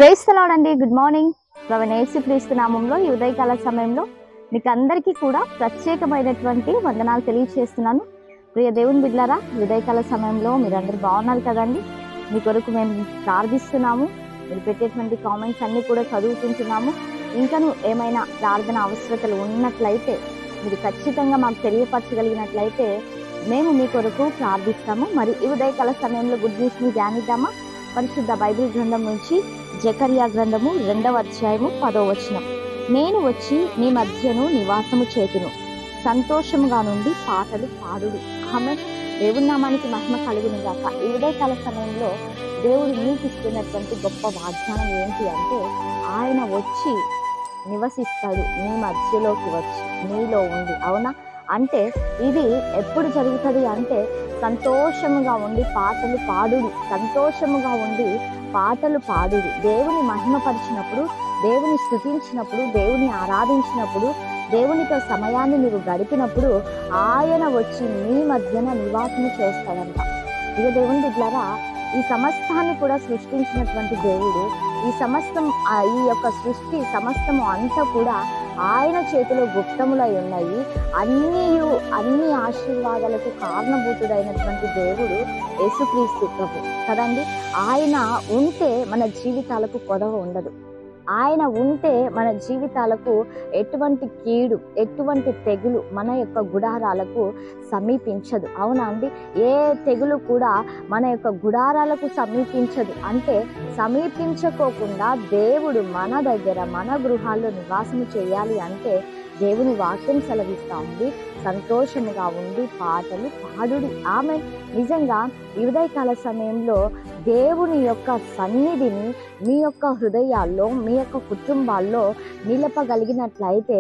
Praise the lord అండి. Good morning. ప్రభువైన యేసుక్రీస్తు నామములో ఈ ఉదయకాల సమయంలో మీకు అందరికీ కూడా ప్రత్యేకమైనటువంటి వందనాలు తెలియజేస్తున్నాను. ప్రియ దేవుని బిడ్డలారా, ఈ ఉదయకాల సమయంలో మీరందరూ బాగున్నారు కదండి. మీ కొరకు మేము ప్రార్థిస్తున్నాము. మీరు పెట్టేటువంటి కామెంట్స్ అన్నీ కూడా చదువుకుంటున్నాము. ఇంకను ఏమైనా ప్రార్థన అవసరతలు ఉన్నట్లయితే మీరు ఖచ్చితంగా మాకు తెలియపరచగలిగినట్లయితే మేము మీ కొరకు ప్రార్థిస్తాము. మరి ఈ ఉదయకాల సమయంలో గుడ్ న్యూస్ని ధ్యానిద్దామా? పరిశుద్ధ బైబిల్ గ్రంథం నుంచి జకర్యా గ్రంథము 2వ అధ్యాయము 10వ వచనం. నేను వచ్చి నీ మధ్యను నివాసము చేతును, సంతోషముగా నుండి పాటలు పాడుడు. ఆమేన్. దేవుని నామానికి మహిమ కలుగును గాక. ఈ ఉదయకాల సమయంలో దేవుడు మీకు ఇస్తున్నటువంటి గొప్ప వాగ్దానం ఏంటి అంటే, ఆయన వచ్చి నివసిస్తాడు, నీ మధ్యలోకి వచ్చి నీలో ఉండి. అవునా? అంటే ఇది ఎప్పుడు జరుగుతుంది అంటే, సంతోషముగా ఉండి పాటలు పాడుడు, సంతోషముగా ఉండి పాటలు పాడుడు. దేవుని మహిమపరిచినప్పుడు, దేవుని స్తుతించినప్పుడు, దేవుని ఆరాధించినప్పుడు, దేవునితో సమయాన్ని నీవు గడిపినప్పుడు ఆయన వచ్చి నీ మధ్యన నివాసము చేస్తాడంట. ఇక దేవుని బిడ్డలారా, ఈ సమస్తాన్ని కూడా సృష్టించినటువంటి దేవుడు, ఈ సమస్తం ఈ యొక్క సృష్టి సమస్తము అంతా కూడా ఆయన చేతిలో గుప్తములై ఉన్నాయి. అన్ని ఆశీర్వాదాలకు కారణభూతుడైనటువంటి దేవుడు యేసుక్రీస్తు ప్రభు కదండి. ఆయన ఉంటే మన జీవితాలకు కొదవ ఉండదు. ఆయన ఉంటే మన జీవితాలకు ఎటువంటి కీడు, ఎటువంటి తెగులు మన యొక్క గుడారాలకు సమీపించదు. అవునా అండి? ఏ తెగులు కూడా మన యొక్క గుడారాలకు సమీపించదు. అంటే సమీపించకోకుండా దేవుడు మన దగ్గర, మన గృహాల్లో నివాసము చేయాలి అంటే దేవుని వాక్యం సెలవిస్తూ ఉంది, సంతోషముగా ఉండి పాటలు పాడుడి. ఆమె నిజంగా ఈ ఉదయకాల సమయంలో దేవుని యొక్క సన్నిధిని మీ యొక్క హృదయాల్లో, మీ యొక్క కుటుంబాల్లో నిలపగలిగినట్లయితే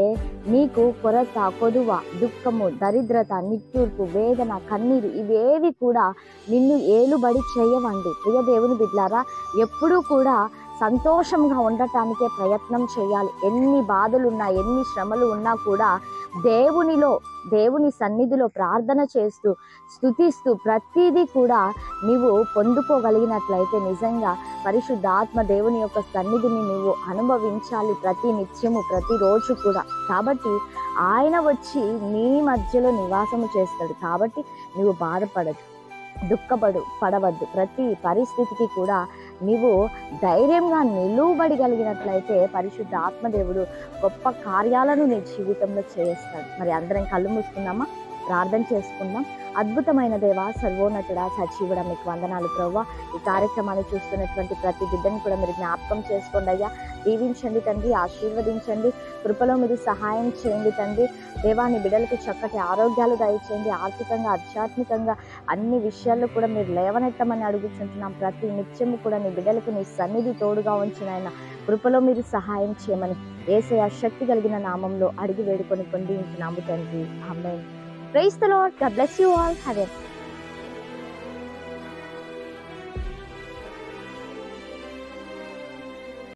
మీకు కొరత, కొదువ, దుఃఖము, దరిద్రత, నిట్టూర్పు, వేదన, కన్నీరు ఇవేవి కూడా నిన్ను ఏలుబడి చేయవండి. ప్రియ దేవుని బిడ్డలారా, ఎప్పుడూ కూడా సంతోషంగా ఉండటానికే ప్రయత్నం చేయాలి. ఎన్ని బాధలున్నా, ఎన్ని శ్రమలు ఉన్నా కూడా దేవుని సన్నిధిలో ప్రార్థన చేస్తూ, స్తుతిస్తూ ప్రతిదీ కూడా నీవు పొందుకోగలిగినట్లయితే నిజంగా పరిశుద్ధాత్మ దేవుని యొక్క సన్నిధిని నీవు అనుభవించాలి ప్రతి నిత్యము, ప్రతిరోజు కూడా. కాబట్టి ఆయన వచ్చి నీ మధ్యలో నివాసము చేస్తాడు. కాబట్టి నీవు బాధపడదు, పడవద్దు. ప్రతి పరిస్థితికి కూడా నీవు ధైర్యంగా నిలువబడగలిగినట్లయితే పరిశుద్ధ ఆత్మదేవుడు గొప్ప కార్యాలను నీ జీవితంలో చేస్తాడు. మరి అందరం కళ్ళు మూసుకుందామా? ప్రార్థన చేసుకుందాం. అద్భుతమైన దేవా, సర్వోన్నతుడా, సజీవుడా, మీకు వందనాలు ప్రభువా. ఈ కార్యక్రమాన్ని చూస్తున్నటువంటి ప్రతి బిడ్డని కూడా మీరు జ్ఞాపకం చేసుకోండి అయ్యా. దీవించండి తండ్రి, ఆశీర్వదించండి, కృపలో మీరు సహాయం చేయండి తండ్రి. దేవా, నీ బిడ్డలకు చక్కటి ఆరోగ్యాలు దయచేయండి. ఆర్థికంగా, ఆధ్యాత్మికంగా అన్ని విషయాల్లో కూడా మీరు లేవనెత్తమని అడుగుతుంటున్నాం. ప్రతి నిత్యము కూడా నీ బిడ్డలకు నీ సన్నిధి తోడుగా ఉంచిన ఆయన కృపలో మీరు సహాయం చేయమని యేసయ్య శక్తి కలిగిన నామంలో అడిగి వేడుకొని పొందించున్నాము తండ్రి. ఆమేన్. Praise the Lord. God bless you all. Have a